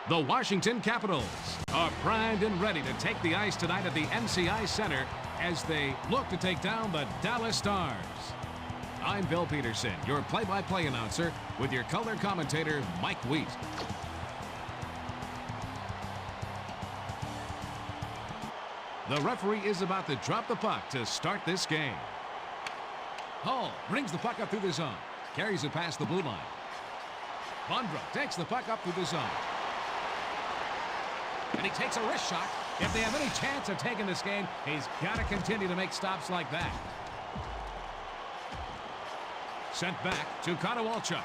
The Washington Capitals are primed and ready to take the ice tonight at the NCI Center as they look to take down the Dallas Stars. I'm Bill Peterson, your play-by-play announcer, with your color commentator, Mike Wheat. The referee is about to drop the puck to start this game. Hull brings the puck up through the zone, carries it past the blue line. Bondra takes the puck up through the zone. And he takes a wrist shot. If they have any chance of taking this game, he's got to continue to make stops like that. Sent back to Konowalchuk.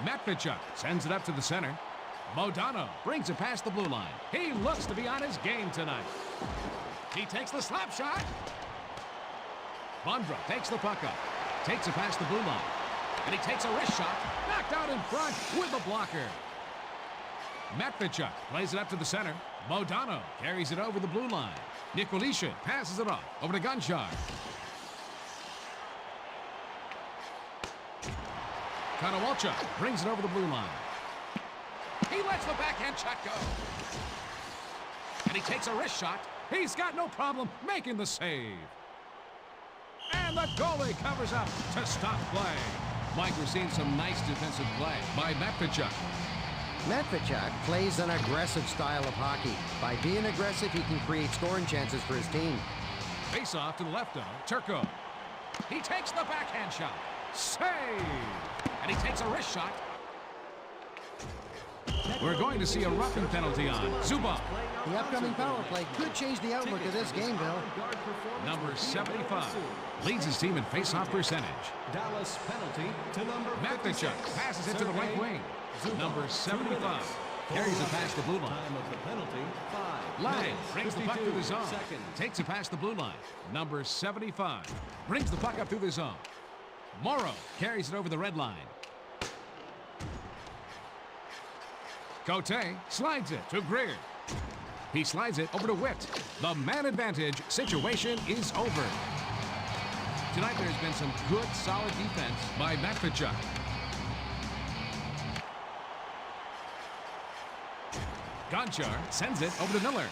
Matvichuk sends it up to the center. Modano brings it past the blue line. He looks to be on his game tonight. He takes the slap shot. Bondra takes the puck up. Takes it past the blue line. And he takes a wrist shot. Knocked out in front with a blocker. Matvichuk plays it up to the center. Modano carries it over the blue line. Nikolishin passes it off over to Gunchar. Konowalchuk brings it over the blue line. He lets the backhand shot go. And he takes a wrist shot. He's got no problem making the save. And the goalie covers up to stop play. Mike, we're seeing some nice defensive play by Matvichuk. Matvichuk plays an aggressive style of hockey. By being aggressive, he can create scoring chances for his team. Face off to the left of Turco. He takes the backhand shot. Save! And he takes a wrist shot. We're going to see a roughing penalty on Zubov. The upcoming power play could change the outlook of this game, Bill. Number 75 leads his team in face-off percentage. Dallas penalty to number Matvichuk passes it to the right wing. Number 75 carries it past the blue line. Lang brings the puck through the zone. Takes it past the blue line. Number 75 brings the puck up through the zone. Morrow carries it over the red line. Cote slides it to Greer. He slides it over to Witt. The man advantage situation is over. Tonight there's been some good, solid defense by Matvichuk. Gonchar sends it over to Miller.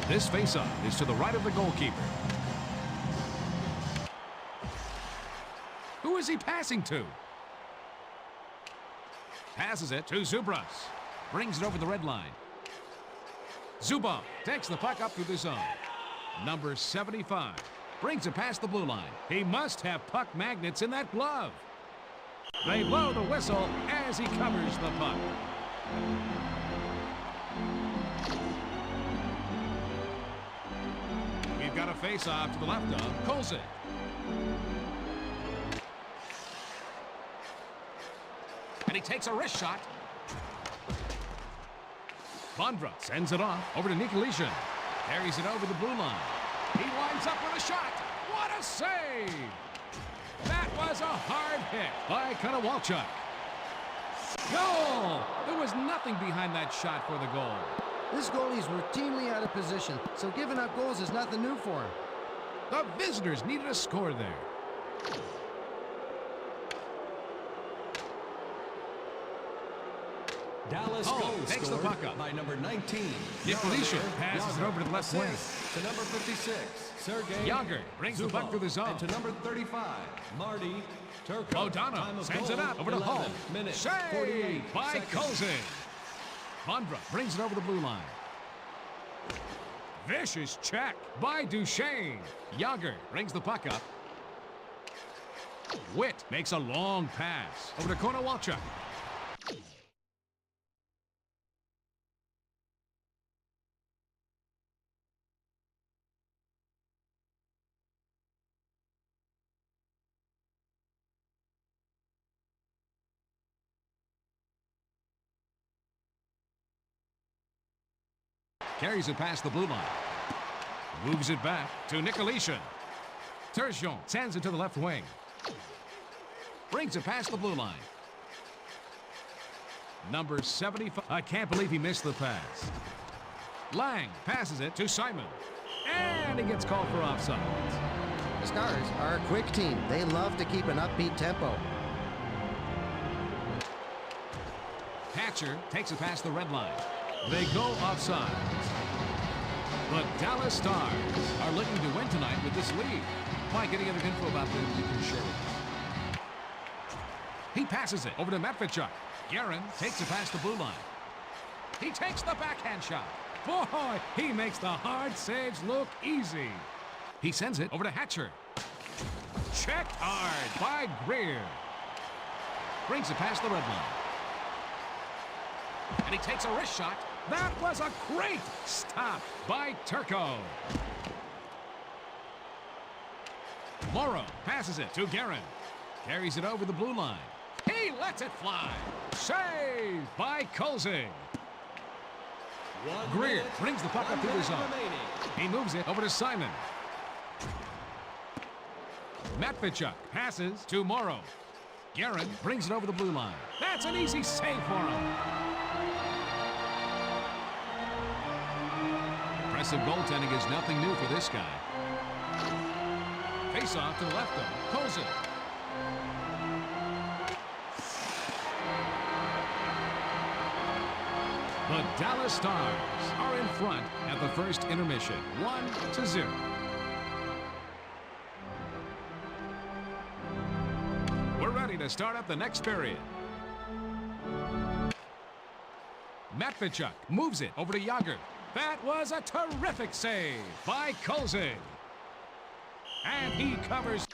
This faceoff is to the right of the goalkeeper. Who is he passing to? Passes it to Zubras. Brings it over the red line. Zubov takes the puck up through the zone. Number 75 brings it past the blue line. He must have puck magnets in that glove. They blow the whistle as he covers the puck. We've got a face-off to the left of Kolzig. And he takes a wrist shot. Bondra sends it off over to Nikolishin. Carries it over the blue line. He winds up with a shot. What a save! That was a hard hit by Konowalchuk. Goal! There was nothing behind that shot for the goal. This goalie's routinely out of position, so giving up goals is nothing new for him. The visitors needed a score there. Dallas takes the puck up by number 19. Nikolishin passes it over to the left wing. To number 56, Sergei. Yager brings the puck through the zone. And to number 35, Marty Turco. Modano sends it up over to Hull. Save by Kolzig. Bondra brings it over the blue line. Vicious check by Duchesne. Yager brings the puck up. Witt makes a long pass over to Konowalchuk. Carries it past the blue line. Moves it back to Nikolishin. Turgeon sends it to the left wing. Brings it past the blue line. Number 75. I can't believe he missed the pass. Lang passes it to Simon. And And he gets called for offside. The Stars are a quick team. They love to keep an upbeat tempo. Hatcher takes it past the red line. They go offside. The Dallas Stars are looking to win tonight with this lead. Mike, any other info about them you can share with us? He passes it over to Medvedchuk. Guerin takes it past the blue line. He takes the backhand shot. Boy, he makes the hard saves look easy. He sends it over to Hatcher. Checked hard by Greer. Brings it past the red line. And he takes a wrist shot. That was a great stop by Turco. Morrow passes it to Guerin. Carries it over the blue line. He lets it fly. Save by Kolzig. Greer brings the puck up to the zone. He moves it over to Simon. Medvedchuk passes to Morrow. Guerin brings it over the blue line. That's an easy save for him. Impressive goaltending is nothing new for this guy. Face off to the left of Kolzig. The Dallas Stars are in front at the first intermission, 1-0. We're ready to start up the next period. Medvedchuk moves it over to Jágr. That was a terrific save by Kolzig. And he covers.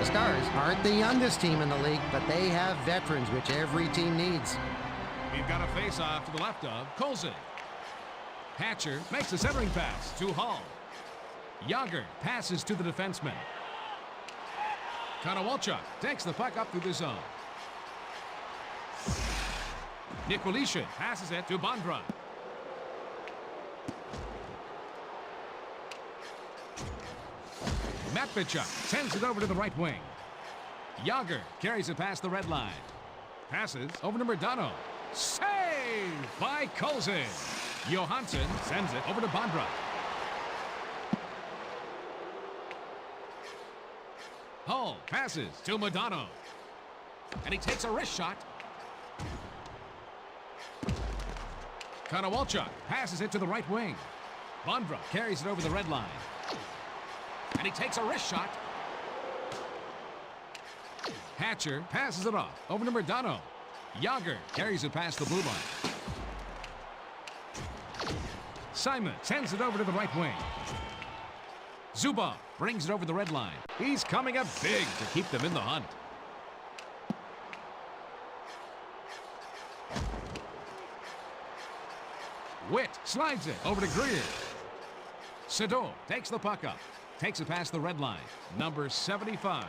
The Stars aren't the youngest team in the league, but they have veterans, which every team needs. We've got a face-off to the left of Kolzig. Hatcher makes a centering pass to Hall. Jágr passes to the defenseman. Konowalchuk takes the puck up through the zone. Nikolitin passes it to Bondra. Medvedchuk sends it over to the right wing. Jágr carries it past the red line. Passes over to Modano. Save by Kolzig. Johansson sends it over to Bondra. Hull passes to Modano. And he takes a wrist shot. Konowalchuk passes it to the right wing. Bondra carries it over the red line. And he takes a wrist shot. Hatcher passes it off over to Modano. Jágr carries it past the blue line. Simon sends it over to the right wing. Zubov brings it over the red line. He's coming up big to keep them in the hunt. Witt slides it over to Greer. Sador takes the puck up. Takes it past the red line. Number 75.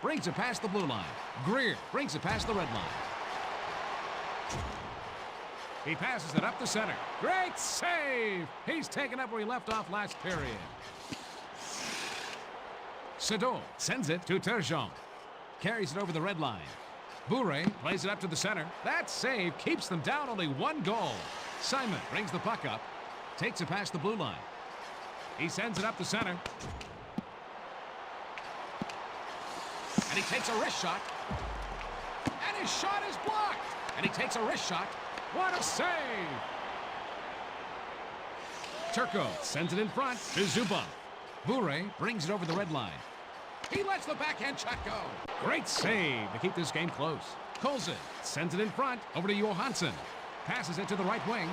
Brings it past the blue line. Greer brings it past the red line. He passes it up the center. Great save! He's taken up where he left off last period. Sedot sends it to Turgeon. Carries it over the red line. Bourret plays it up to the center. That save keeps them down only one goal. Simon brings the puck up. Takes it past the blue line. He sends it up the center. And he takes a wrist shot. And his shot is blocked. And he takes a wrist shot. What a save! Turco sends it in front to Zubov. Bourret brings it over the red line. He lets the backhand shot go. Great save to keep this game close. Colson sends it in front over to Johansson. Passes it to the right wing.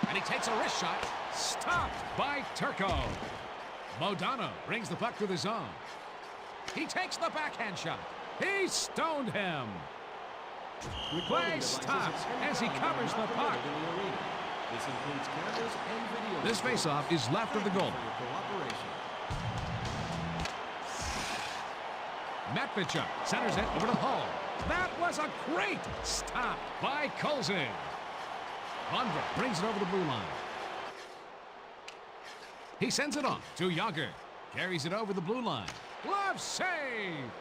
And he takes a wrist shot. Stopped by Turco. Modano brings the puck to the zone. He takes the backhand shot. He stoned him. Play stops as he covers the puck. This includes cameras and video. This faceoff is left of the goal. Matvichuk centers it over to Hull. That was a great stop by Colson. Lundgren brings it over the blue line. He sends it on to Yager. Carries it over the blue line. Glove save.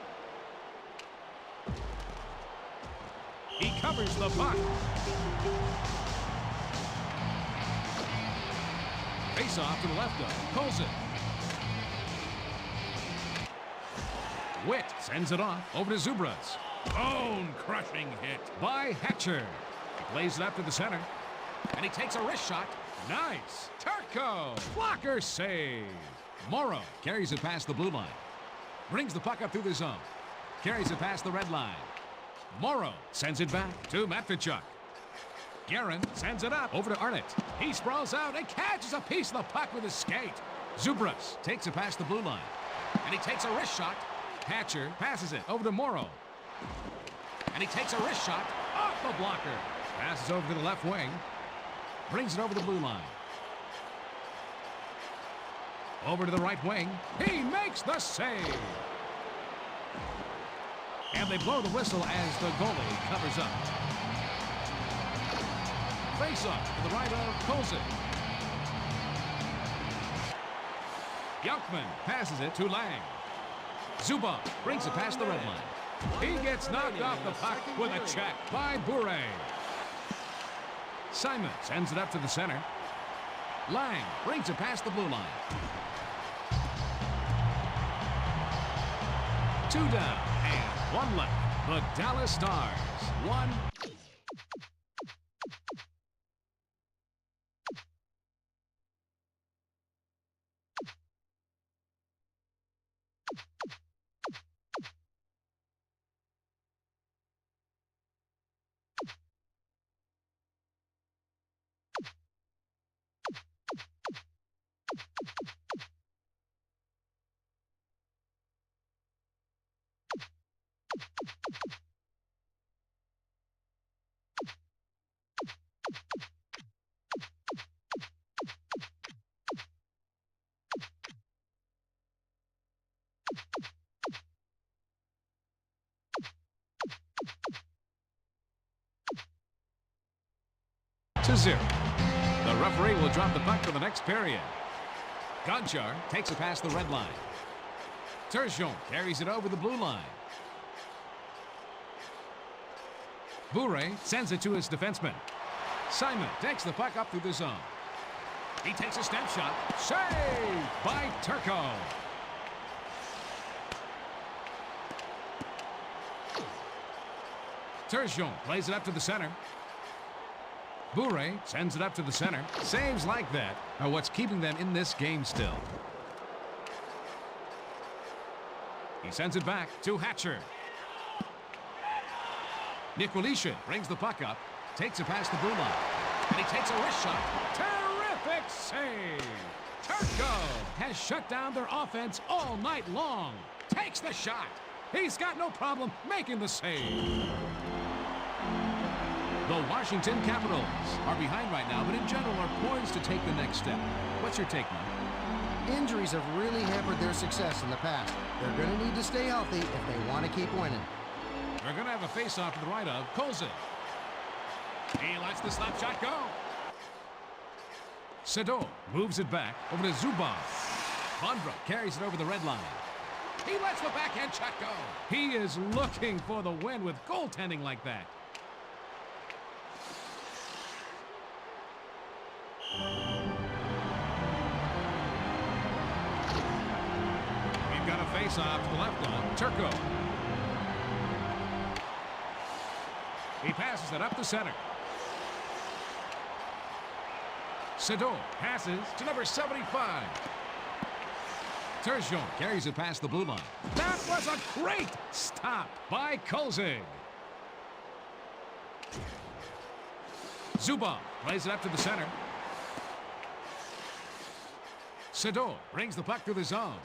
He covers the puck. Face off to the left of Colson. Witt sends it off over to Zubras. Bone-crushing hit by Hatcher. He plays it up to the center. And he takes a wrist shot. Nice. Turco. Blocker save. Morrow carries it past the blue line. Brings the puck up through the zone. Carries it past the red line. Morrow sends it back to Matvichuk. Guerin sends it up over to Arnott. He sprawls out and catches a piece of the puck with his skate. Zubras takes it past the blue line. And he takes a wrist shot. Hatcher passes it over to Morrow. And he takes a wrist shot off the blocker. Passes over to the left wing. Brings it over the blue line. Over to the right wing. He makes the save. And they blow the whistle as the goalie covers up. Face-off to the right of Colson. Yankman passes it to Lang. Zubov brings it past the red line. He gets knocked off the puck with a check by Bourret. Simon sends it up to the center. Lang brings it past the blue line. 2 down and 1 left. The Dallas Stars 1. To 0. The referee will drop the puck for the next period. Gonchar takes it past the red line. Turgeon carries it over the blue line. Bourret sends it to his defenseman. Simon takes the puck up through the zone. He takes a snapshot. Saved by Turco. Turgeon plays it up to the center. Bourret sends it up to the center. Saves like that are what's keeping them in this game still. He sends it back to Hatcher. Nicolishin brings the puck up, takes it past the blue line, and he takes a wrist shot. Terrific save! Turco has shut down their offense all night long. Takes the shot. He's got no problem making the save. The Washington Capitals are behind right now, but in general are poised to take the next step. What's your take, Mike? Injuries have really hampered their success in the past. They're going to need to stay healthy if they want to keep winning. They're going to have a face-off to the right of Colson. He lets the slap shot go. Sedot moves it back over to Zubov. Bondra carries it over the red line. He lets the backhand shot go. He is looking for the win with goaltending like that. We've got a face-off to the left on Turco. He passes it up the center. Sador passes to number 75. Turgeon carries it past the blue line. That was a great stop by Kolzig. Zubov plays it up to the center. Sador brings the puck through the zone.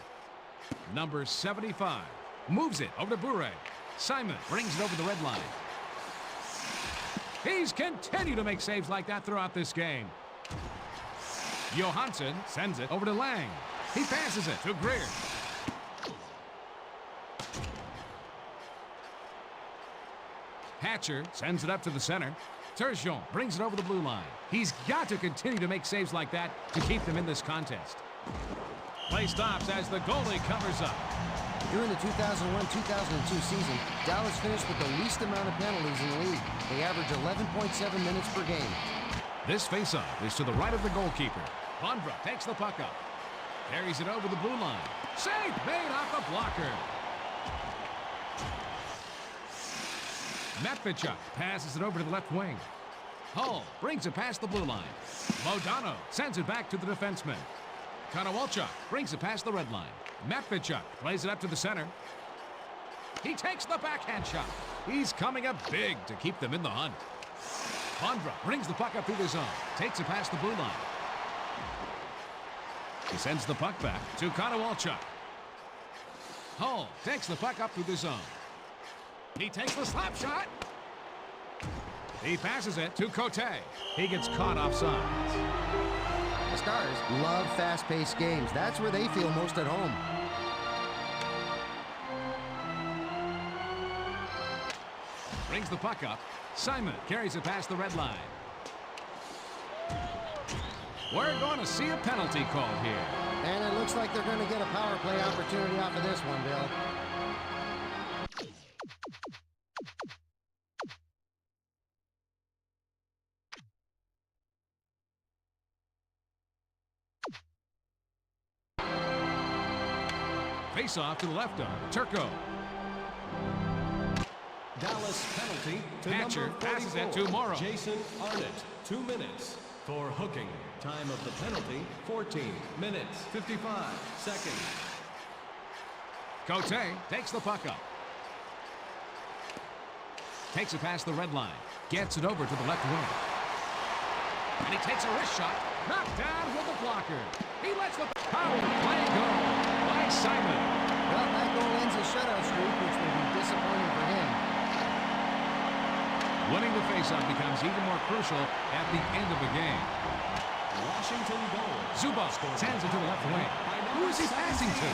Number 75 moves it over to Bure. Simon brings it over the red line. He's continued to make saves like that throughout this game. Johansson sends it over to Lang. He passes it to Greer. Hatcher sends it up to the center. Turgeon brings it over the blue line. He's got to continue to make saves like that to keep them in this contest. Play stops as the goalie covers up. During the 2001-2002 season, Dallas finished with the least amount of penalties in the league. They average 11.7 minutes per game. This faceoff is to the right of the goalkeeper. Bondra takes the puck up. Carries it over the blue line. Save made off a blocker. Matvichuk passes it over to the left wing. Hull brings it past the blue line. Modano sends it back to the defenseman. Konowalchuk brings it past the red line. Matvichuk plays it up to the center. He takes the backhand shot. He's coming up big to keep them in the hunt. Bondra brings the puck up through the zone. Takes it past the blue line. He sends the puck back to Konowalchuk. Hull takes the puck up through the zone. He takes the slap shot. He passes it to Cote. He gets caught offside. The Stars love fast-paced games. That's where they feel most at home. Brings the puck up. Simon carries it past the red line. We're going to see a penalty call here. And it looks like they're going to get a power play opportunity off of this one, Bill. Face off to the left of Turco. Dallas penalty to Hatcher number 44, passes it to Morrow. Jason Arnott, 2 minutes for hooking. Time of the penalty, 14 minutes, 55 seconds. Cote takes the puck up. Takes it past the red line. Gets it over to the left wing. And he takes a wrist shot. Knocked down with the blocker. He lets the power play go by Simon. Well, that goal ends his shutout streak, which will be disappointing for him. Winning the faceoff becomes even more crucial at the end of the game. Washington goal. Zubov sends it to the left wing. Who is he passing to?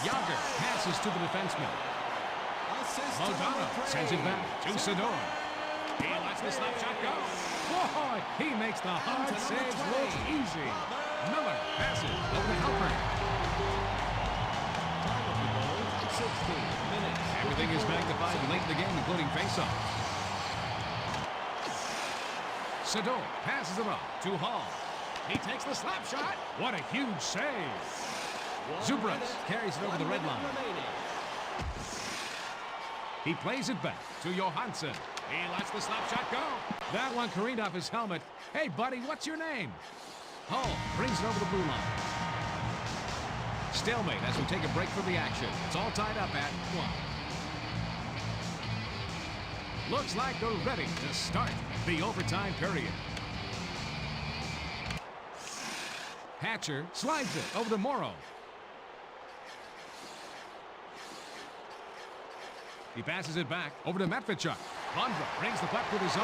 Yager passes to the defenseman. Modano sends it back to Sador. He lets the slap shot go. Boy, he makes the hard saves look easy. Miller passes over to Halpern. Time of the goal, 16 minutes. Everything is magnified late in the game, including faceoffs. Sador passes it off to Hall. He takes the slap shot. What a huge save. Zubras carries it over the red line. He plays it back to Johansson. He lets the slap shot go. That one careened off his helmet. Hey, buddy, what's your name? Hull brings it over the blue line. Stalemate as we take a break from the action. It's all tied up at 1. Looks like they're ready to start the overtime period. Hatcher slides it over to Morrow. He passes it back over to Matvichuk. Bondra brings the puck to the zone.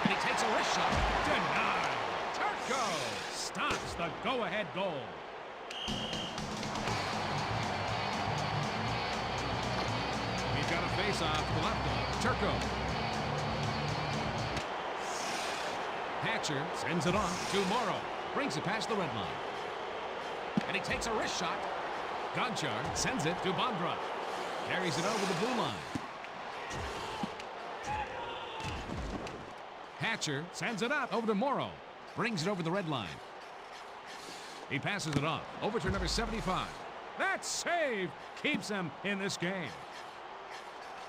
And he takes a wrist shot. Denied. Turco stops the go-ahead goal. He's got a face-off to the left of Turco. Hatcher sends it on to Morrow. Brings it past the red line. And he takes a wrist shot. Gonchar sends it to Bondra. Carries it over the blue line. Hatcher sends it up over to Morrow. Brings it over the red line. He passes it off over to number 75. That save keeps him in this game.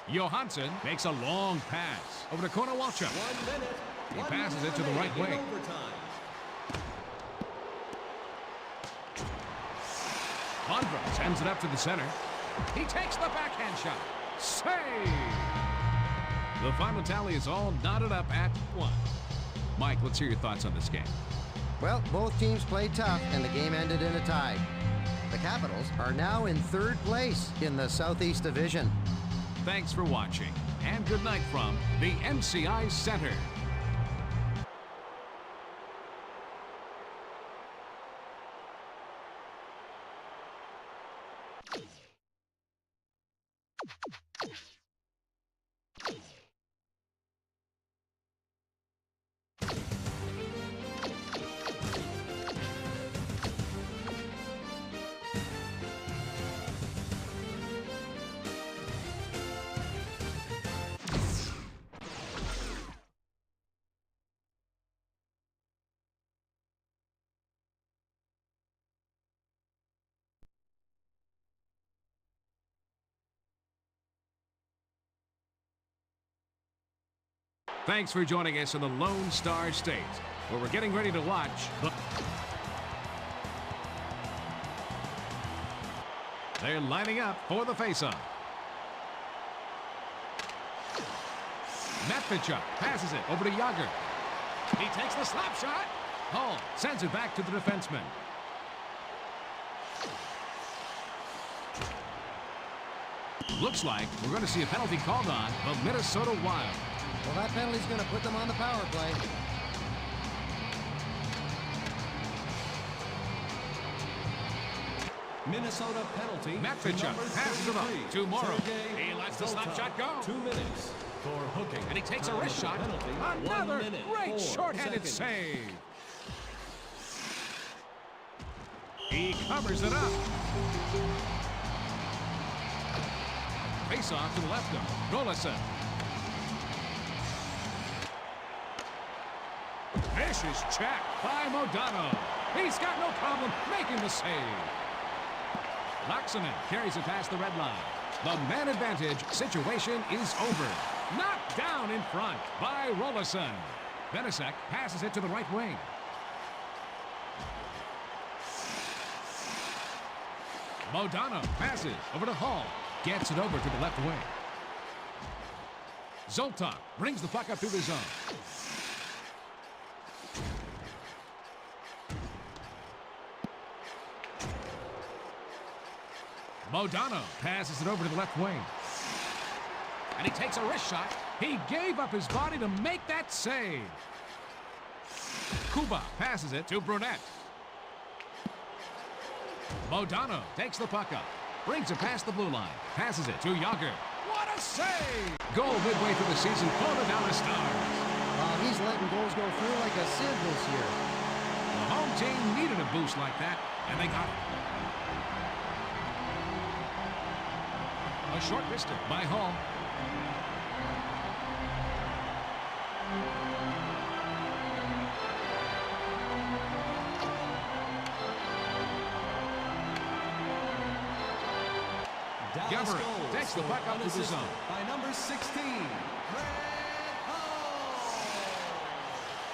Johansson makes a long pass over to Konowalchuk. 1 minute. He passes it to the right wing. Bondra sends it up to the center. He takes the backhand shot. Save! The final tally is all knotted up at 1. Mike, let's hear your thoughts on this game. Well, both teams played tough, and the game ended in a tie. The Capitals are now in 3rd place in the Southeast Division. Thanks for watching, and good night from the MCI Center. Thanks for joining us in the Lone Star State, where we're getting ready to watch the... They're lining up for the faceoff. Matvichuk passes it over to Yager. He takes the slap shot. Hall sends it back to the defenseman. Looks like we're going to see a penalty called on the Minnesota Wild. Well, that penalty's going to put them on the power play. Minnesota penalty. Matvichuk passes it up to Morrow. He lets the slap shot go. 2 minutes for hooking. And he takes a Time wrist of the shot. penalty, Another 1 minute, great 4 shorthanded seconds. save. He covers it up. Face off to the left of Rolison. Vicious check by Modano. He's got no problem making the save. Laxonen carries it past the red line. The man advantage situation is over. Knocked down in front by Rolison. Venasek passes it to the right wing. Modano passes over to Hall. Gets it over to the left wing. Zoltan brings the puck up through the zone. Modano passes it over to the left wing. And he takes a wrist shot. He gave up his body to make that save. Kuba passes it to Brunette. Modano takes the puck up. Brings it past the blue line. Passes it to Yager. What a save! Goal midway through the season for the Dallas Stars. He's letting goals go through like a sieve this year. The home team needed a boost like that, and they got it. A short wrister by Hall. Dallas Gabber goals takes the puck up to the unassisted zone. by number 16.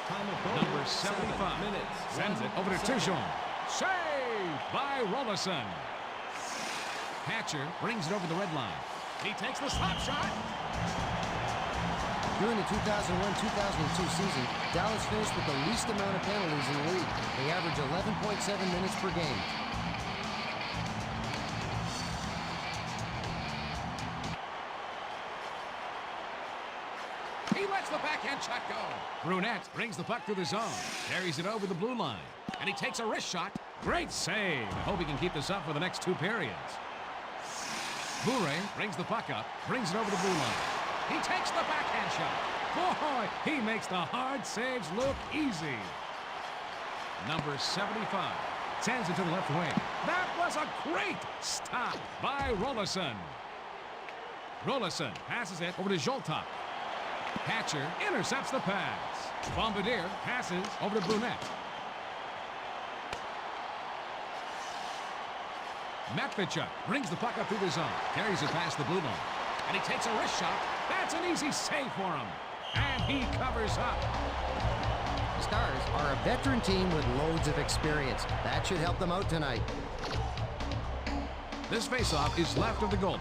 Time of goal, Number 75 7 minutes. sends it over to Tijon. Saved by Rolison. Hatcher brings it over the red line. He takes the slap shot. During the 2001-2002 season, Dallas finished with the least amount of penalties in the league. They average 11.7 minutes per game. He lets the backhand shot go. Brunette brings the puck through the zone. Carries it over the blue line. And he takes a wrist shot. Great save. I hope he can keep this up for the next 2 periods. Bure brings the puck up. Brings it over the blue line. He takes the backhand shot. Boy, he makes the hard saves look easy. Number 75 Sends it to the left wing. That was a great stop by Rolison. Rolison passes it over to Zoltop. Hatcher intercepts the pass. Bombardier passes over to Brunette. Matvichuk brings the puck up through the zone. Carries it past the blue line. And he takes a wrist shot. That's an easy save for him. And he covers up. Stars are a veteran team with loads of experience. That should help them out tonight. This faceoff is left of the goal.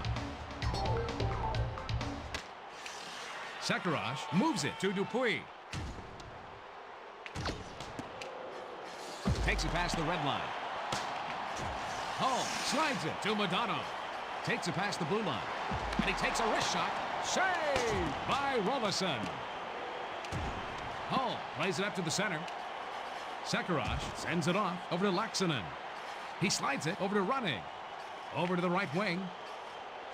Sekharaj moves it to Dupuis. Takes it past the red line. Hull slides it to Madonna. Takes it past the blue line. And he takes a wrist shot. Saved by Rolison. Hull plays it up to the center. Sekharaj sends it off over to Laxonen. He slides it over to Running. Over to the right wing.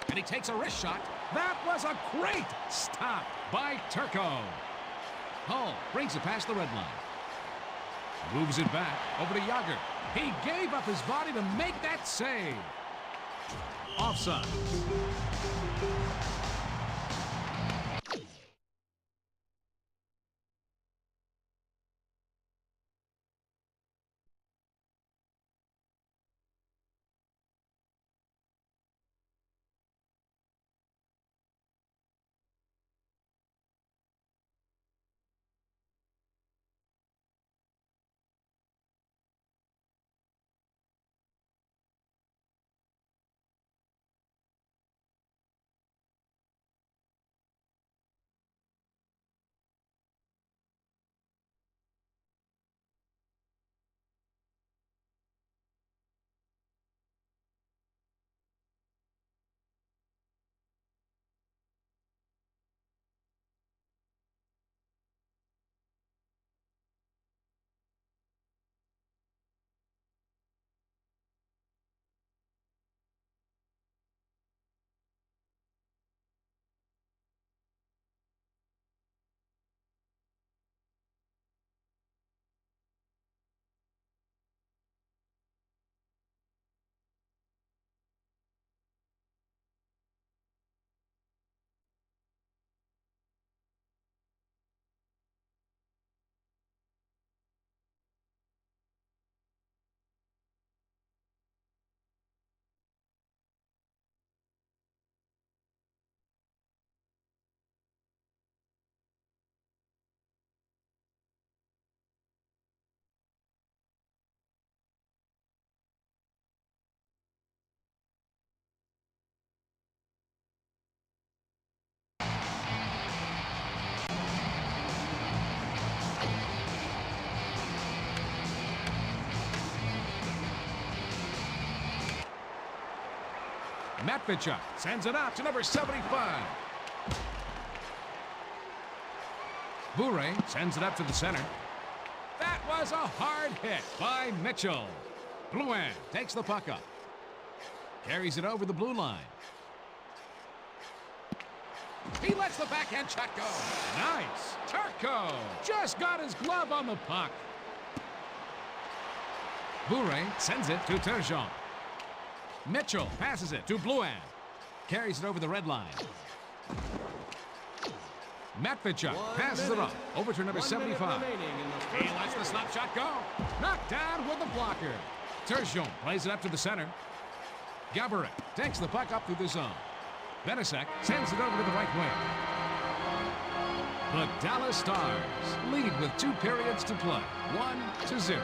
And he takes a wrist shot. That was a great stop by Turco. Hull brings it past the red line. Moves it back over to Yager. He gave up his body to make that save. Offside. Matvichuk sends it out to number 75. Bure sends it up to the center. That was a hard hit by Mitchell. Blouin takes the puck up. Carries it over the blue line. He lets the backhand shot go. Nice. Turco just got his glove on the puck. Bure sends it to Turgeon. Mitchell passes it to Blouin. Carries it over the red line. Matvichuk passes it off over to number 75. He lets the slap shot go. Knocked down with the blocker. Turgeon plays it up to the center. Gaborik takes the puck up through the zone. Benasek sends it over to the right wing. The Dallas Stars lead with 2 periods to play, 1-0.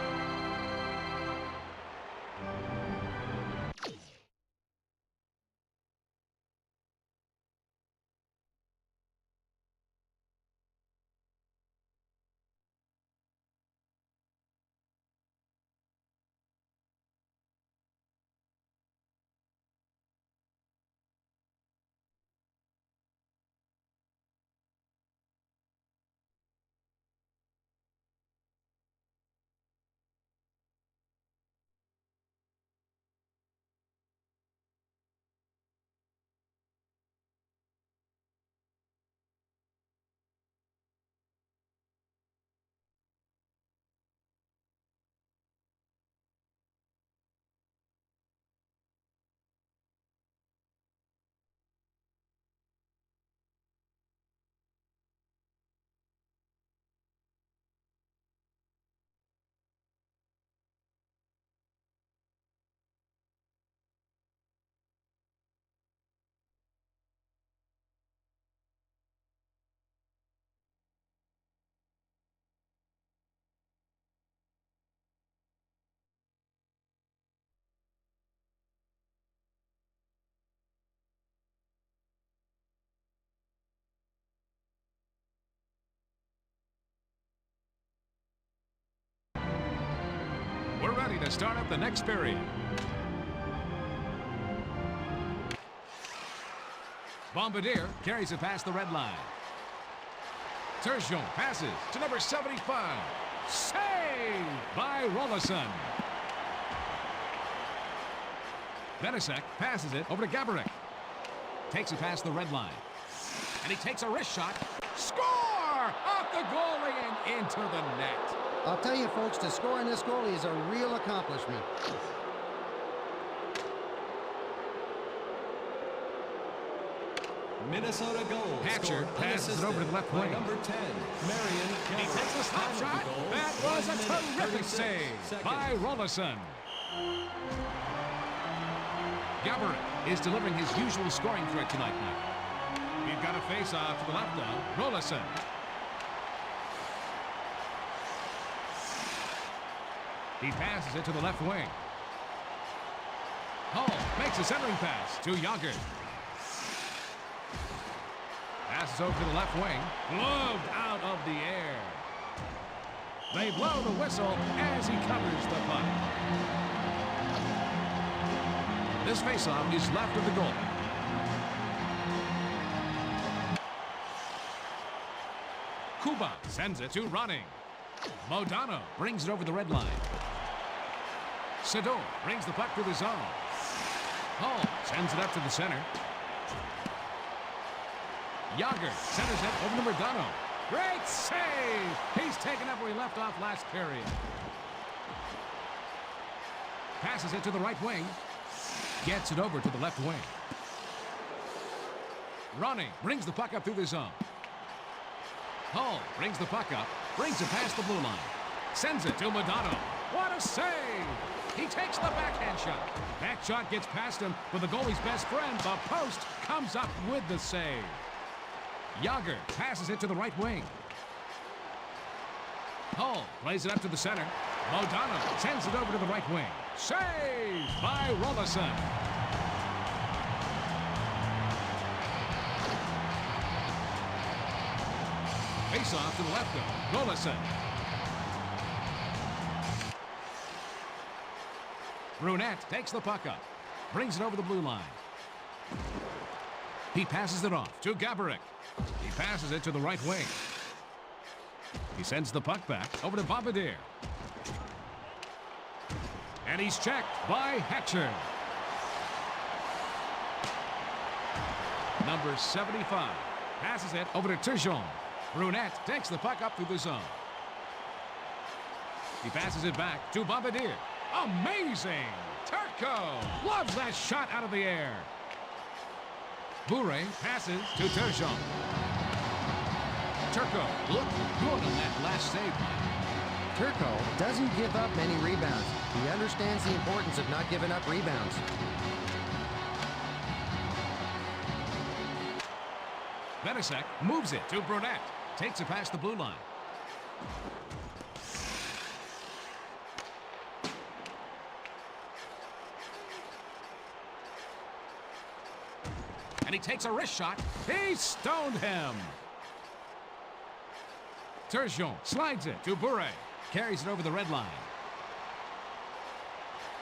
to start up the next period. Bombardier carries it past the red line. Turgeon passes to number 75. Saved by Rolison. Venasek passes it over to Gaborik. Takes it past the red line. And he takes a wrist shot. Score! Off the goalie and into the net. I'll tell you, folks, to score on this goalie is a real accomplishment. Minnesota goal. Hatcher passes it over to the left wing. Number 10, Marion. He takes the slap shot. That was a terrific save by Rolison. Gaborik is delivering his usual scoring threat tonight now. He's got a face-off to the left now. Rolison. He passes it to the left wing. Hull makes a centering pass to Yager. Passes over to the left wing. Gloved out of the air. They blow the whistle as he covers the puck. This faceoff is left of the goal. Kuba sends it to Running. Modano brings it over the red line. Sedor brings the puck to the zone. Hull sends it up to the center. Yager centers it over to Modano. Great save! He's taken up where he left off last period. Passes it to the right wing. Gets it over to the left wing. Running brings the puck up through the zone. Hull brings the puck up, brings it past the blue line. Sends it to Modano. What a save! He takes the backhand shot. That shot gets past him, but the goalie's best friend, the post, comes up with the save. Yager passes it to the right wing. Hull plays it up to the center. Modano sends it over to the right wing. Saved by Rolison. Face off to the left of Rolison. Brunette takes the puck up. Brings it over the blue line. He passes it off to Gaborik. He passes it to the right wing. He sends the puck back over to Bombardier. And he's checked by Hatcher. Number 75 passes it over to Turgeon. Brunette takes the puck up through the zone. He passes it back to Bombardier. Amazing! Turco loves that shot out of the air. Bure passes to Turgeon. Turco looked good on that last save. Turco doesn't give up many rebounds. He understands the importance of not giving up rebounds. Venasek moves it to Brunette. Takes it past the blue line. And he takes a wrist shot. He stoned him. Turgeon slides it to Bure. Carries it over the red line.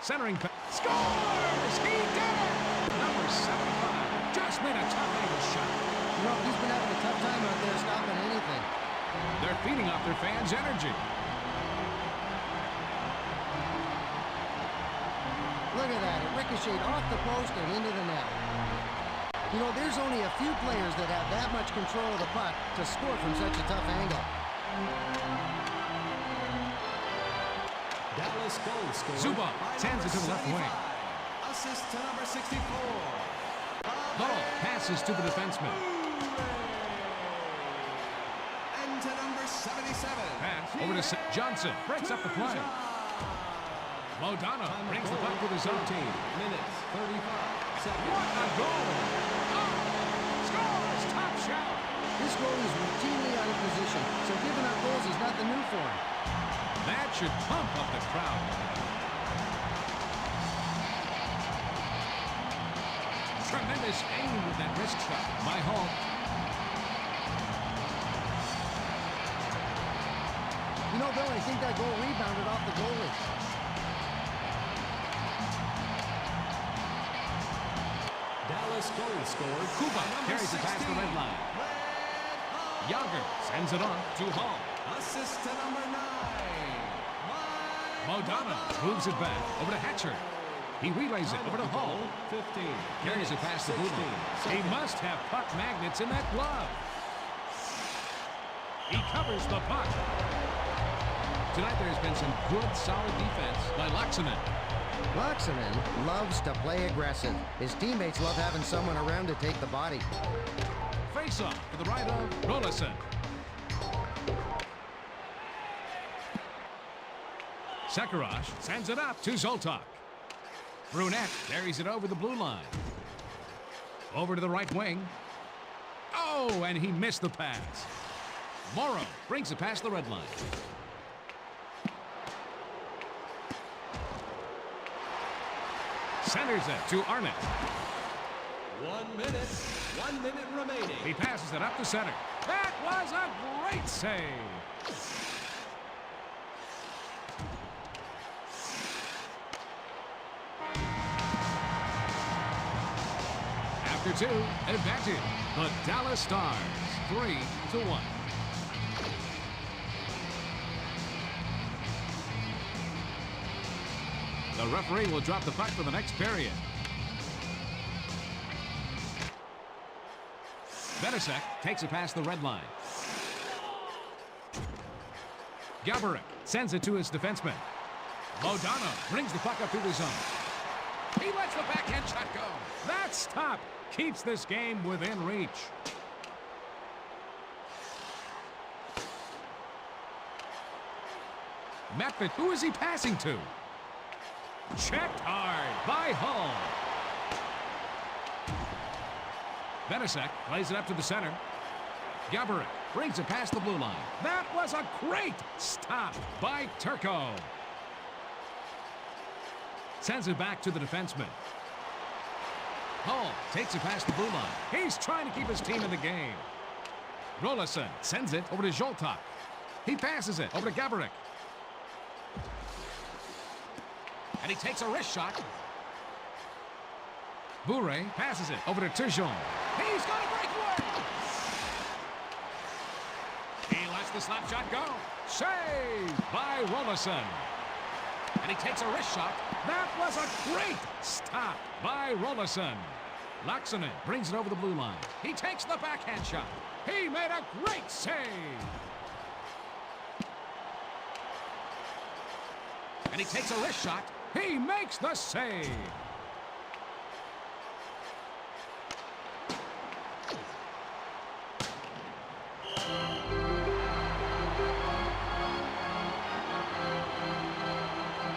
Centering pass. Scores! He did it! Number 75 just made a tough angle shot. You know, he's been having a tough time out there stopping anything. They're feeding off their fans' energy. Look at that. It ricocheted off the post and into the net. You know, there's only a few players that have that much control of the puck to score from such a tough angle. Dallas goal scorer. Zuba sends it to the left wing. Assist to number 64. Hull passes to the defenseman. And to number 77. Pass over to Johnson. Breaks up the play. Modano brings the puck to the zone. 13 minutes, 35 seconds. What a goal! Oh, scores! Top shot! This goalie is routinely out of position, so giving up goals is nothing new for him. That should pump up the crowd. Tremendous aim with that wrist shot by Hull. You know, Bill, I think that goal rebounded off the goalie. Dallas goal scored. Kuba by number carries it past the 16. red line. Yager sends it on to Hall. Assist to number 9. Modano moves it back over to Hatcher. He relays it over to Hall. 15. Carries it past the blue line. He must have puck magnets in that glove. He covers the puck. Tonight there's been some good, solid defense by Laxinen. Laxinen loves to play aggressive. His teammates love having someone around to take the body. Face-off to the right of Rolison. Sekarash sends it up to Zoltak. Brunette carries it over the blue line. Over to the right wing. Oh, and he missed the pass. Morrow brings it past the red line. Centers it to Arnett. 1 minute. 1 minute remaining. He passes it up the center. That was a great save. After 2, advantage. The Dallas Stars, 3-1. The referee will drop the puck for the next period. Benasek takes it past the red line. Gaborik sends it to his defenseman. Modano brings the puck up through the zone. He lets the backhand shot go. That stop keeps this game within reach. Matfit, who is he passing to? Checked hard by Hull. Benasek plays it up to the center. Gaborik brings it past the blue line. That was a great stop by Turco. Sends it back to the defenseman. Hull takes it past the blue line. He's trying to keep his team in the game. Rolison sends it over to Zoltak. He passes it over to Gaborik. And he takes a wrist shot. Bure passes it over to Turgeon. He's got a breakaway. He lets the slap shot go. Saved by Rolison. And he takes a wrist shot. That was a great stop by Rolison. Laxinen brings it over the blue line. He takes the backhand shot. He made a great save. And he takes a wrist shot. He makes the save.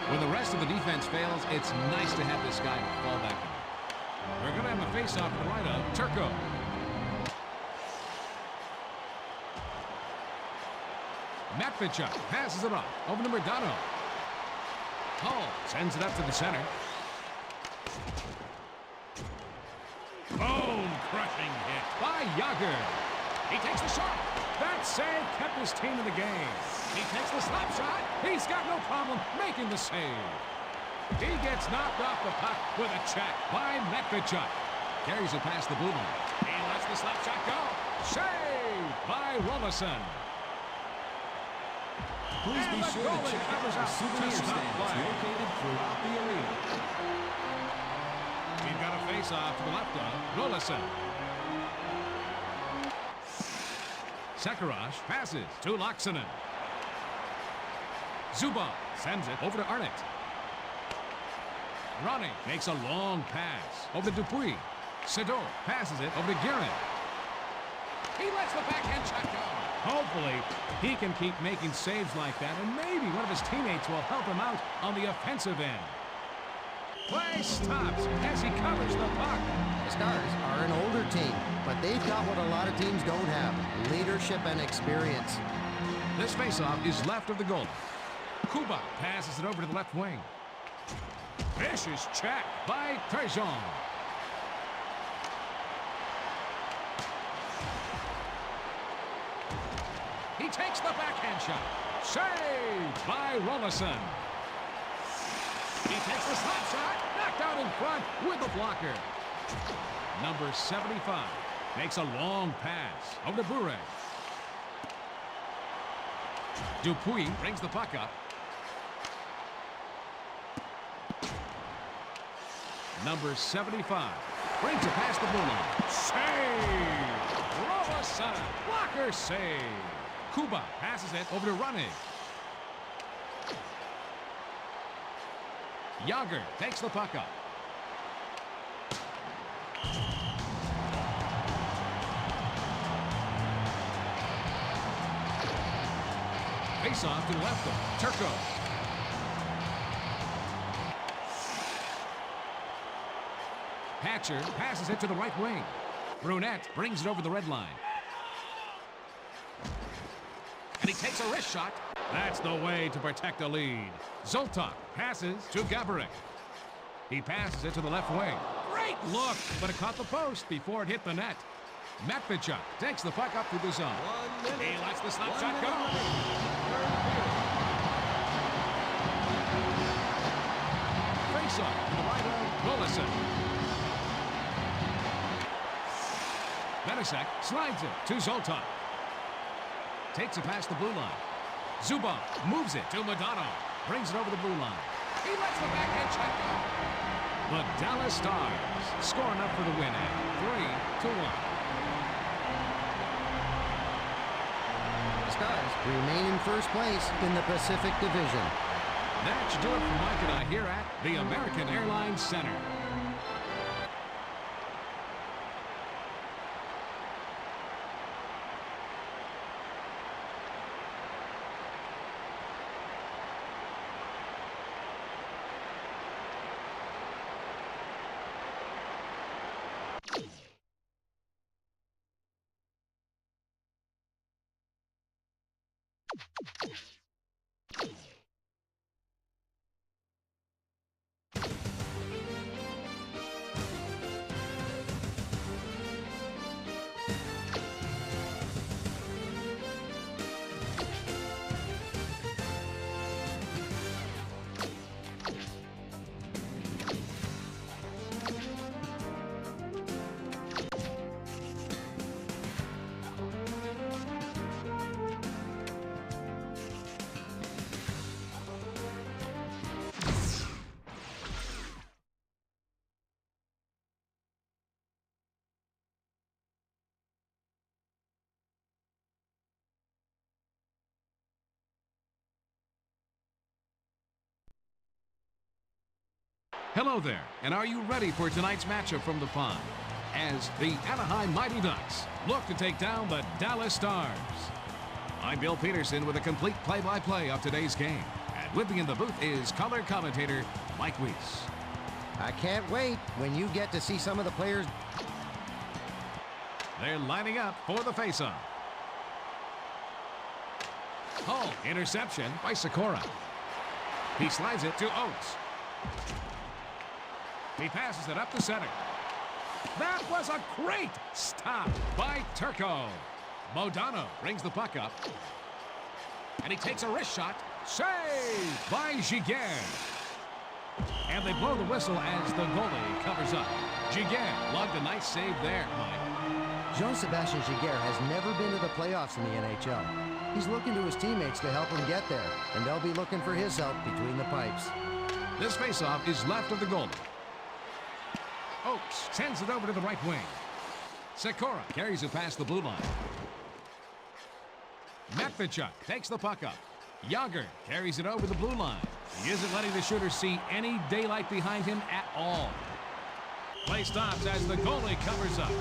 When the rest of the defense fails, it's nice to have this guy to fall back on. We're going to have a face-off to the right of Turco. Matvichuk passes it off over to Modano. Hull sends it up to the center. Boom! Crushing hit by Yager. He takes the shot. That save kept his team in the game. He takes the slap shot. He's got no problem making the save. He gets knocked off the puck with a check by Matvichuk. Carries it past the blue line. He lets the slap shot go. Saved by Rolison. Please be sure to check out our souvenir stands located throughout the arena. We've got a face-off to the left of Rolison. Sekarash passes to Laxinen. Zubov sends it over to Arnett. Ronnie makes a long pass over to Dupuis. Sedot passes it over to Guerin. He lets the backhand shot go. Hopefully, he can keep making saves like that, and maybe one of his teammates will help him out on the offensive end. Play stops as he covers the puck. The Stars are an older team, but they've got what a lot of teams don't have, leadership and experience. This faceoff is left of the goal. Kuba passes it over to the left wing. Vicious check by Turgeon. He takes the backhand shot. Saved by Rolison. He takes the slap shot. Knocked out in front with the blocker. Number 75 makes a long pass over to Bure. Dupuis brings the puck up. Number 75 brings it past the blue line. Save! Robinson! Blocker save! Kuba passes it over to Running. Yager takes the puck up. Face off to the left of Turco. Hatcher passes it to the right wing. Brunette brings it over the red line. And he takes a wrist shot. That's the way to protect a lead. Zoltak passes to Gaborik. He passes it to the left wing. Great look, but it caught the post before it hit the net. Matvichuk takes the puck up through the zone. He lets the slap shot go. Face off to the right of Willison. Venasek slides it to Zoltak. Takes it past the blue line. Zubov moves it to Madonna. Brings it over the blue line. He lets the backhand check go. The Dallas Stars score enough for the win at 3-1. The Stars remain in first place in the Pacific Division. That should do it for Mike and I here at the American Airlines Center. Hello there, and are you ready for tonight's matchup from the pond? As the Anaheim Mighty Ducks look to take down the Dallas Stars. I'm Bill Peterson with a complete play-by-play of today's game. And with me in the booth is color commentator Mike Weiss. I can't wait when you get to see some of the players. They're lining up for the face-off. Hull, interception by Sikora. He slides it to Oates. He passes it up the center. That was a great stop by Turco. Modano brings the puck up. And he takes a wrist shot. Saved by Giguère. And they blow the whistle as the goalie covers up. Giguère logged a nice save there, Mike. Jean-Sébastien Giguère has never been to the playoffs in the NHL. He's looking to his teammates to help him get there, and they'll be looking for his help between the pipes. This faceoff is left of the goalie. Oakes sends it over to the right wing. Sikora carries it past the blue line. Matvichuk takes the puck up. Yager carries it over the blue line. He isn't letting the shooter see any daylight behind him at all. Play stops as the goalie covers up.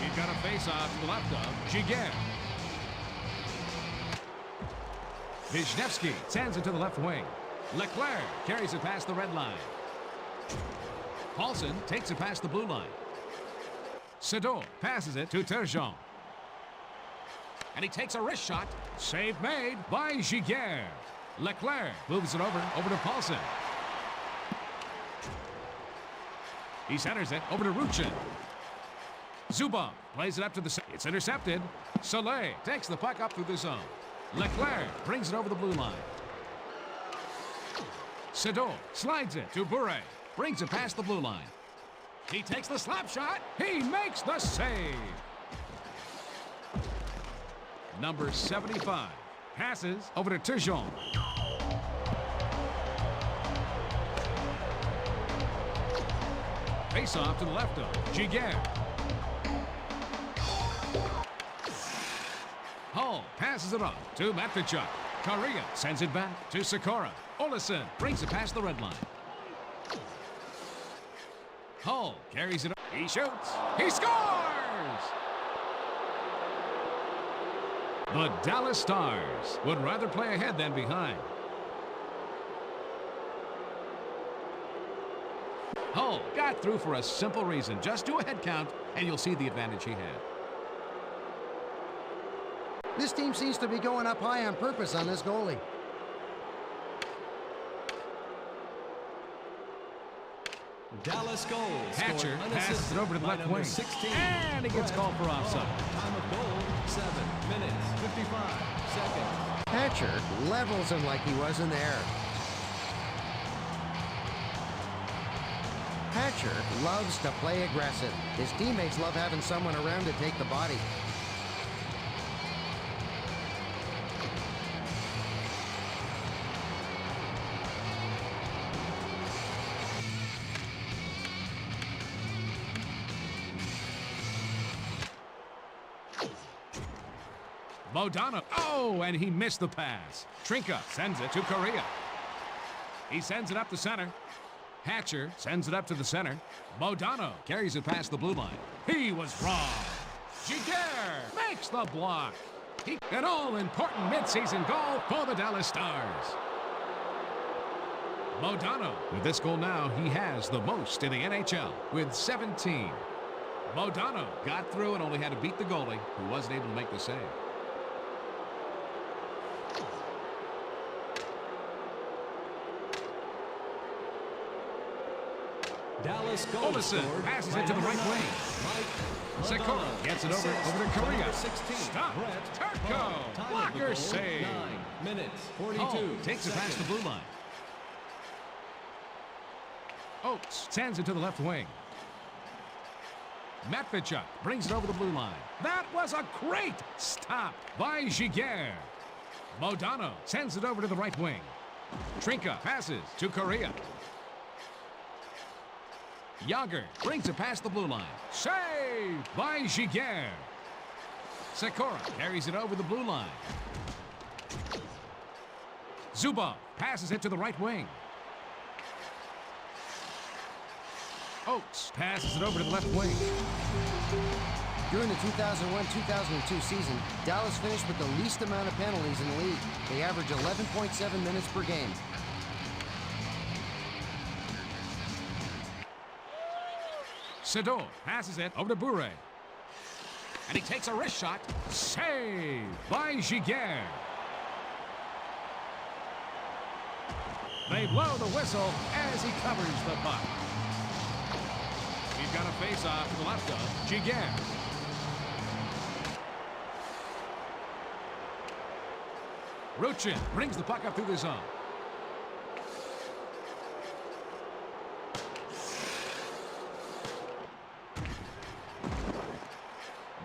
He's got a face-off to the left of Giguère. Wisniewski sends it to the left wing. Leclerc carries it past the red line. Paulson takes it past the blue line. Sedor passes it to Turgeon. And he takes a wrist shot. Save made by Giguère. Leclerc moves it over to Paulson. He centers it over to Ruchin. Zubov plays it up to the center. It's intercepted. Soleil takes the puck up through the zone. Leclerc brings it over the blue line. Sedor slides it to Bure. brings it past the blue line. He takes the slap shot. He makes the save. Number 75 passes over to Turgeon. Face off to the left of Giguère. Hull passes it off to Matvichuk. Correa sends it back to Sikora. Olesen brings it past the red line. Hull carries it up. He shoots. He scores! The Dallas Stars would rather play ahead than behind. Hull got through for a simple reason. Just do a head count, and you'll see the advantage he had. This team seems to be going up high on purpose on this goalie. Dallas goal. Hatcher passes it over to the left wing. 16. And he gets called for offside. Time of goal, 7 minutes, 55 seconds. Hatcher levels him like he was in the air. Hatcher loves to play aggressive. His teammates love having someone around to take the body. Modano. Oh, and he missed the pass. Trinka sends it to Correa. He sends it up the center. Hatcher sends it up to the center. Modano carries it past the blue line. He was wrong. Giguère makes the block. An all-important midseason goal for the Dallas Stars. Modano, with this goal now, he has the most in the NHL with 17. Modano got through and only had to beat the goalie, who wasn't able to make the save. Dallas goal. Olesen passes it to the right wing. Sikora gets it over to Correa. 16. Stop. Turco. Blocker save. 9 minutes, 42 takes it past the blue line. Oates sends it to the left wing. Matvichuk brings it over the blue line. That was a great stop by Giguère. Modano sends it over to the right wing. Trinka passes to Correa. Yager brings it past the blue line. Saved by Giguère. Sikora carries it over the blue line. Zubov passes it to the right wing. Oates passes it over to the left wing. During the 2001-2002 season, Dallas finished with the least amount of penalties in the league. They average 11.7 minutes per game. Sedor passes it over to Bure. And he takes a wrist shot. Saved by Giguère. They blow the whistle as he covers the puck. He's got a face-off to the left of Giguère. Ruchin brings the puck up through the zone.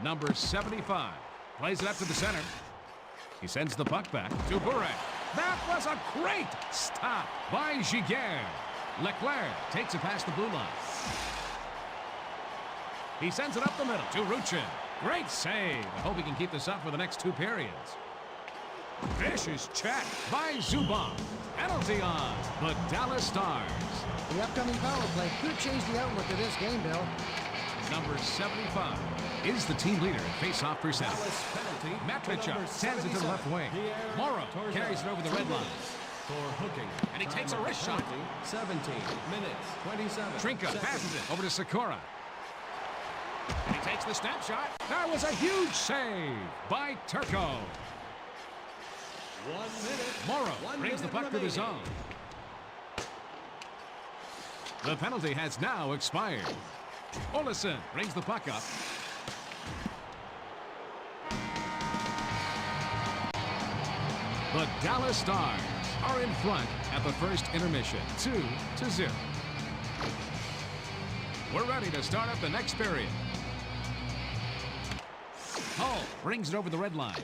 Number 75 plays it up to the center. He sends the puck back to Bure. That was a great stop by Giguère. Leclerc takes it past the blue line. He sends it up the middle to Ruchin. Great save. I hope he can keep this up for the next 2 periods. Vicious check by Zubov. Penalty on the Dallas Stars. The upcoming power play could change the outlook of this game, Bill. Number 75 is the team leader in face-off percentage. Matvichuk sends it to the left wing. Morrow carries it over the red line. For hooking. And he takes a wrist shot. 17 minutes, 27 Trinka seconds. passes it over to Sikora. And he takes the snap shot. That was a huge save by Turco. 1 minute. Morrow brings the puck to the zone. The penalty has now expired. Olesen brings the puck up. The Dallas Stars are in front at the first intermission, 2-0. We're ready to start up the next period. Hull brings it over the red line.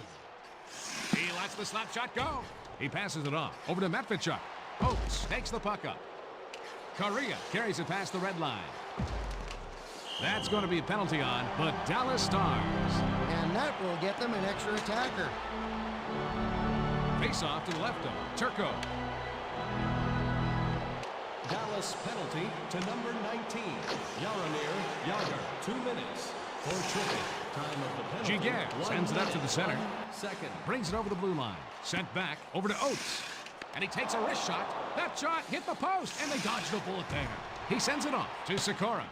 He lets the slap shot go. He passes it off over to Medvedchuk. Oates takes the puck up. Correa carries it past the red line. That's going to be a penalty on the Dallas Stars. And that will get them an extra attacker. Face off to the left of Turco. Dallas penalty to number 19, Jaromir Jagr. 2 minutes for tripping. Time of the penalty. Giguère sends it up to the center. 1 second. Brings it over the blue line. Sent back over to Oates. And he takes a wrist shot. That shot hit the post, and they dodged the bullet there. He sends it off to Sikora.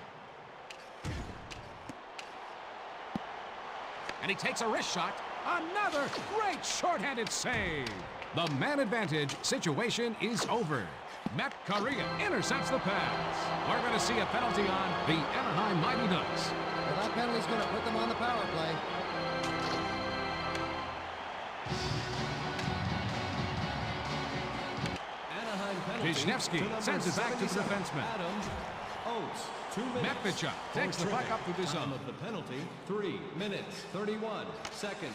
And he takes a wrist shot. Another great shorthanded save. The man advantage situation is over. Matt Correa intercepts the pass. We're going to see a penalty on the Anaheim Mighty Ducks. Well, that penalty's going to put them on the power play. Anaheim penalty. Wisniewski sends it back to the 77, defenseman. Adam Oates. 2 minutes. Medvedchuk for takes the puck tripping. up through the Time zone. of the penalty, 3 minutes, 31 seconds.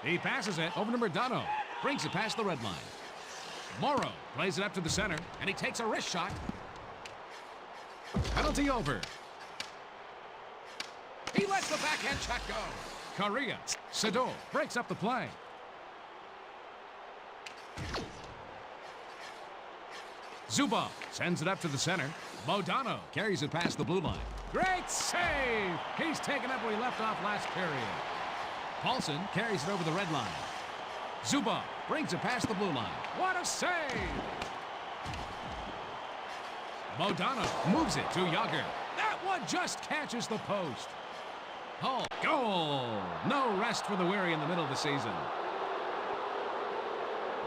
He passes it over to Modano. Brings it past the red line. Morrow plays it up to the center, and he takes a wrist shot. Penalty over. He lets the backhand shot go. Correa. Sador breaks up the play. Zubov sends it up to the center. Modano carries it past the blue line. Great save! He's taken up where he left off last period. Paulson carries it over the red line. Zubov brings it past the blue line. What a save! Modano moves it to Jagr. That one just catches the post. Hull, goal! No rest for the weary in the middle of the season.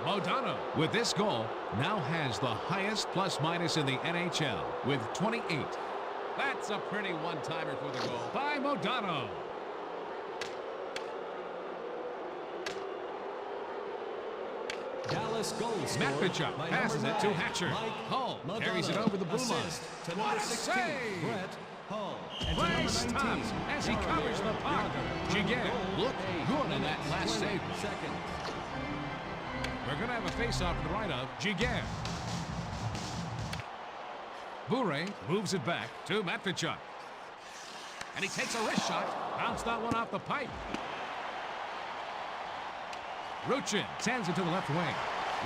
Modano, with this goal, now has the highest plus-minus in the NHL with 28. That's a pretty one-timer for the goal by Modano. Dallas goal scored Medvedchuk by passes number it to 9, Hatcher. Mike Hull Modano. carries it over the blue line. Assist to What number a 16, save! Brett Hull. And to Play number 19, stops as he covers the puck. Jagr. Giguère Goal, looked 8 good in that minutes, last 20 save. seconds. We're going to have a face-off to the right of Giguère. Bure moves it back to Medvedchuk. And he takes a wrist shot. Bounced that one off the pipe. Ruchin sends it to the left wing.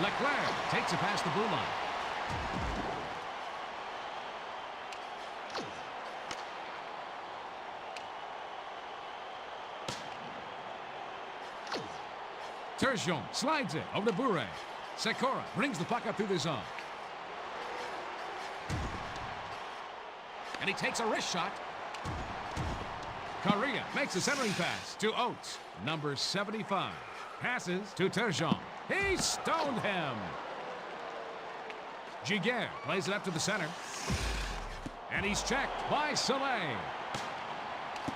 Leclerc takes it past the blue line. Turgeon slides it over to Bure. Sikora brings the puck up through the zone. And he takes a wrist shot. Correa makes a centering pass to Oates, number 75. Passes to Turgeon. He stoned him. Giguère plays it up to the center. And he's checked by Soleil.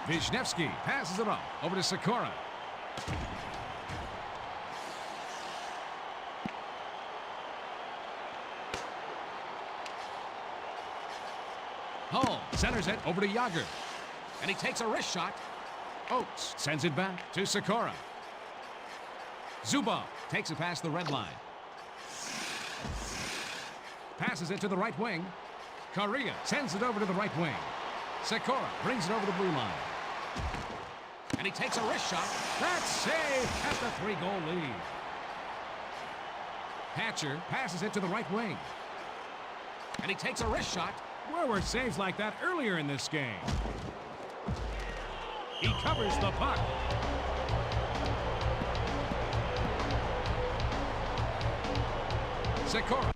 Wisniewski passes it off over to Sikora. Hull centers it over to Jagr. And he takes a wrist shot. Oates sends it back to Sikora. Zubov takes it past the red line. Passes it to the right wing. Correa sends it over to the right wing. Sikora brings it over the blue line. And he takes a wrist shot. That's saved at the 3-goal lead. Hatcher passes it to the right wing. And he takes a wrist shot. Where were saves like that earlier in this game? He covers the puck. Sikora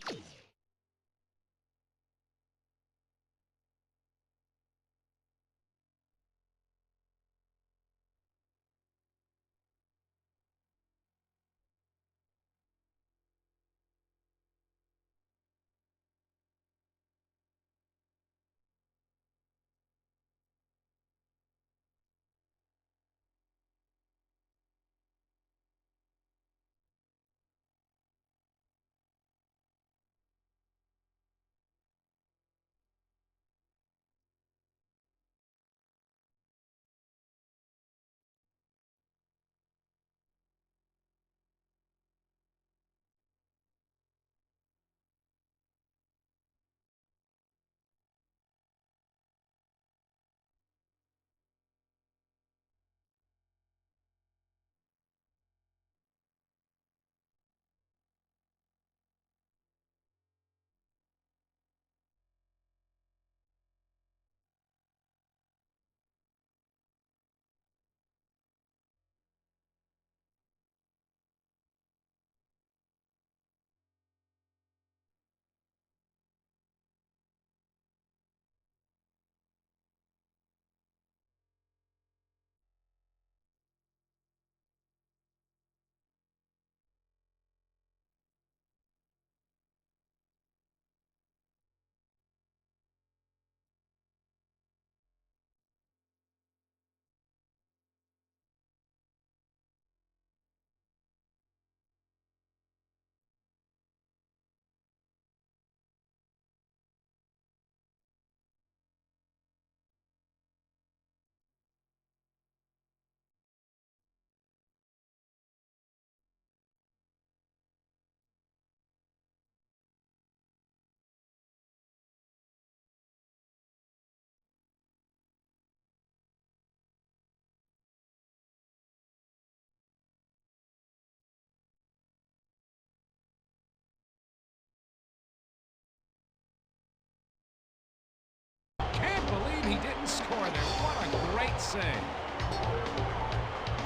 score there. What a great save.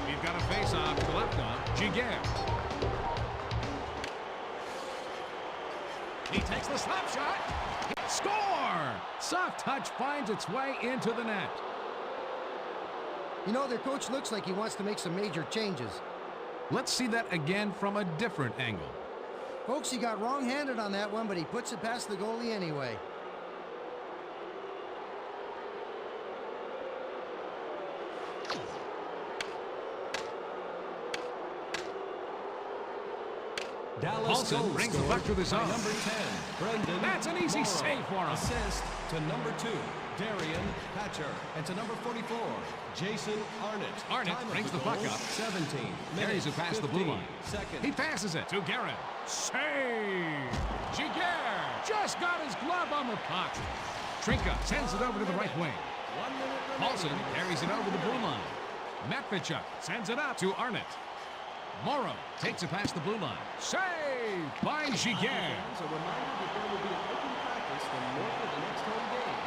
He's got a face-off to the left of Giguère. He takes the slap shot. Score! Soft touch finds its way into the net. You know, their coach looks like he wants to make some major changes. Let's see that again from a different angle. Folks, he got wrong-handed on that one, but he puts it past the goalie anyway. Dallas Paulson brings the puck to the zone. Number 10, Brendan. That's an easy Morrow. save for him. Assist to number 2, Darian Hatcher. And to number 44, Jason Arnott. Arnott Time of brings the puck goal, up. 17 Carries it past the blue line. Seconds. He passes it to Guerin. Save! Giguère just got his glove on the puck. Trinka sends it over to the right wing. 1 minute remaining. Paulson carries it over the blue line. Matvichuk sends it out to Arnott. Morrow takes it past the blue line. Save by Giguère. Fans, a reminder that there will be an open practice from north of the next home game.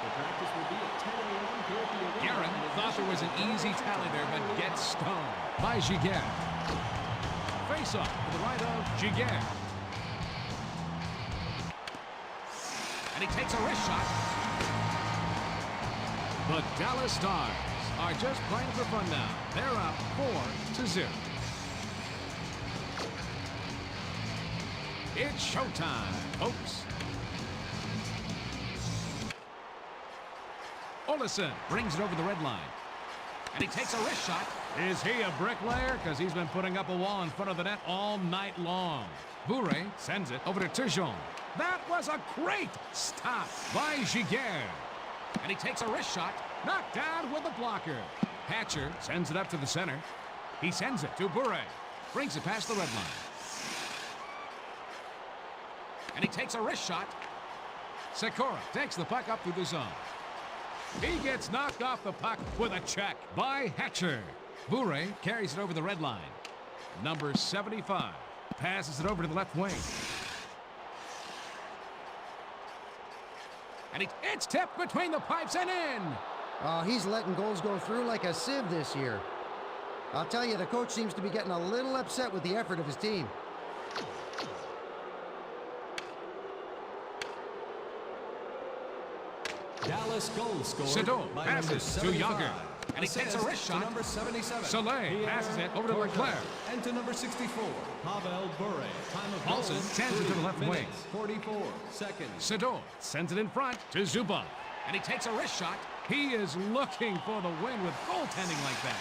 The practice will be at 10 a.m. here at the arena. Guerin thought there was an easy tally there, but gets stoned by Giguère. Face-off to the right of Giguère. And he takes a wrist shot. The Dallas Stars are just playing for fun now. They're up 4-0. It's showtime, folks. Olesen brings it over the red line. And he takes a wrist shot. Is he a bricklayer? Because he's been putting up a wall in front of the net all night long. Bourret sends it over to Turgeon. That was a great stop by Giguère. And he takes a wrist shot. Knocked down with a blocker. Hatcher sends it up to the center. He sends it to Bourret. Brings it past the red line. And he takes a wrist shot. Sikora takes the puck up through the zone. He gets knocked off the puck with a check by Hatcher. Bourret carries it over the red line. Number 75 passes it over to the left wing. And it's tipped between the pipes and in. Oh, he's letting goals go through like a sieve this year. I'll tell you, the coach seems to be getting a little upset with the effort of his team. Dallas goal scored Sado by passes number to 75. Yager. And he takes a wrist To shot. number 77. Soleil passes it over to Torres. Leclerc. And to number 64, Pavel Bure. Time of Paulson goal, sends it to the left 3 wing. minutes, 44 seconds. Sador sends it in front to Zubov. And he takes a wrist shot. He is looking for the win with goaltending like that.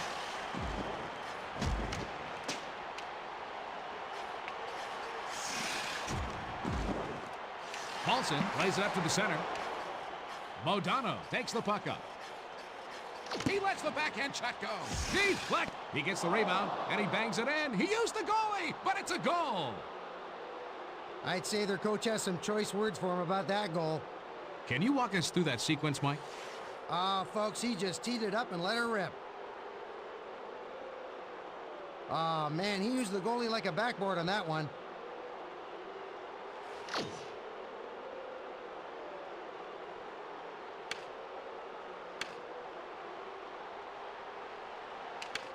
Paulson plays it up to the center. Modano takes the puck up. He lets the backhand shot go. Deflect. He gets the rebound, and he bangs it in. He used the goalie, but it's a goal. I'd say their coach has some choice words for him about that goal. Can you walk us through that sequence, Mike? Folks, he just teed it up and let her rip. Man, he used the goalie like a backboard on that one.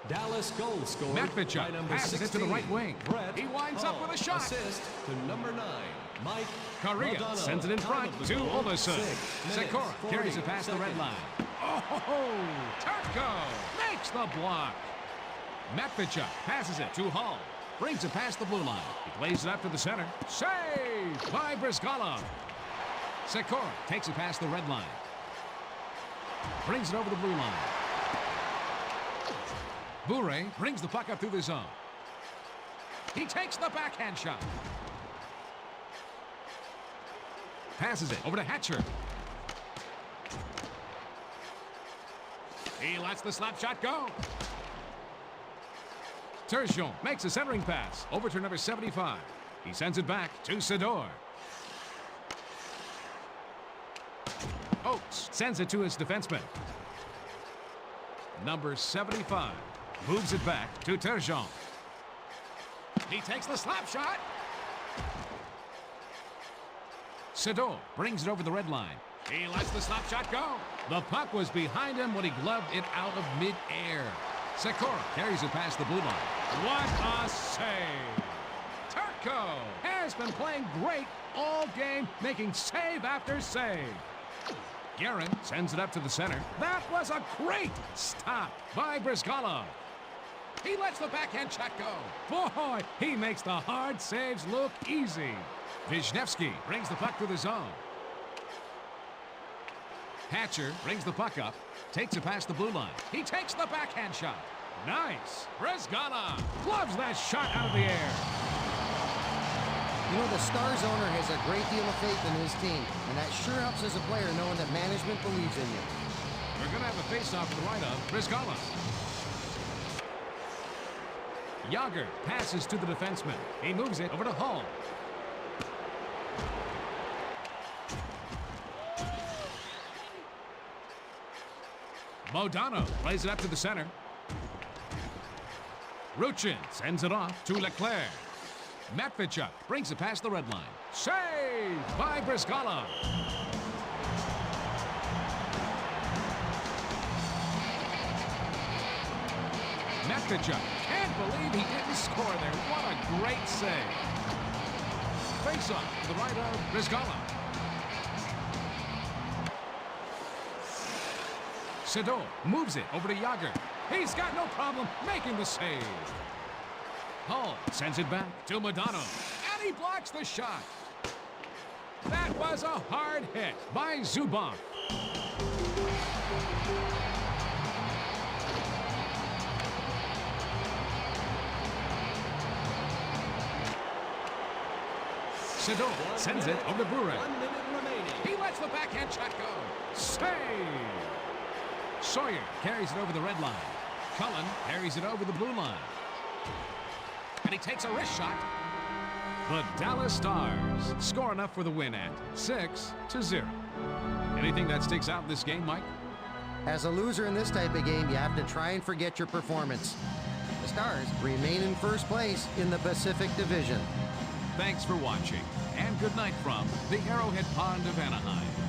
Dallas goal scored Matvichuk by number passes 16, it to the right wing. Brett He winds Hull. up with a shot. Assist to number 9, Mike Correa Modano. sends it in Time front of to the goal, Olesen. 6 minutes, Sikora 40 carries it past the red seconds. line. Oh, Turco makes the block. Matvichuk passes it to Hull. Brings it past the blue line. He plays it up to the center. Saved by Brizgalov. Sikora takes it past the red line. Brings it over the blue line. Bourret brings the puck up through the zone. He takes the backhand shot. Passes it over to Hatcher. He lets the slap shot go. Turgeon makes a centering pass over to number 75. He sends it back to Sador. Oates sends it to his defenseman. Number 75 moves it back to Turgeon. He takes the slap shot. Sador brings it over the red line. He lets the slap shot go. The puck was behind him when he gloved it out of mid-air. Sikora carries it past the blue line. What a save! Turco has been playing great all game, making save after save. Guerin sends it up to the center. That was a great stop by Brizgalov. He lets the backhand shot go. Boy, he makes the hard saves look easy. Wisniewski brings the puck through the zone. Hatcher brings the puck up, takes it past the blue line. He takes the backhand shot. Nice. Brizgalov gloves that shot out of the air. You know, the Stars owner has a great deal of faith in his team, and that sure helps as a player knowing that management believes in you. We're going to have a face-off to the right of Brizgalov. Yager passes to the defenseman. He moves it over to Hull. Modano plays it up to the center. Ruchin sends it off to Leclerc. Matvichuk brings it past the red line. Save by Brizgalov. Matvichuk can't believe he didn't score there. What a great save. Face-off to the right of Brizgalov. Sedot moves it over to Yager. He's got no problem making the save. Hull sends it back to Modano, and he blocks the shot. That was a hard hit by Zubov. Sedot sends it over to Bure. 1 minute remaining. He lets the backhand shot go. Save! Sawyer carries it over the red line. Cullen carries it over the blue line. And he takes a wrist shot. The Dallas Stars score enough for the win at 6-0. Anything that sticks out in this game, Mike? As a loser in this type of game, you have to try and forget your performance. The Stars remain in first place in the Pacific Division. Thanks for watching, and good night from the Arrowhead Pond of Anaheim.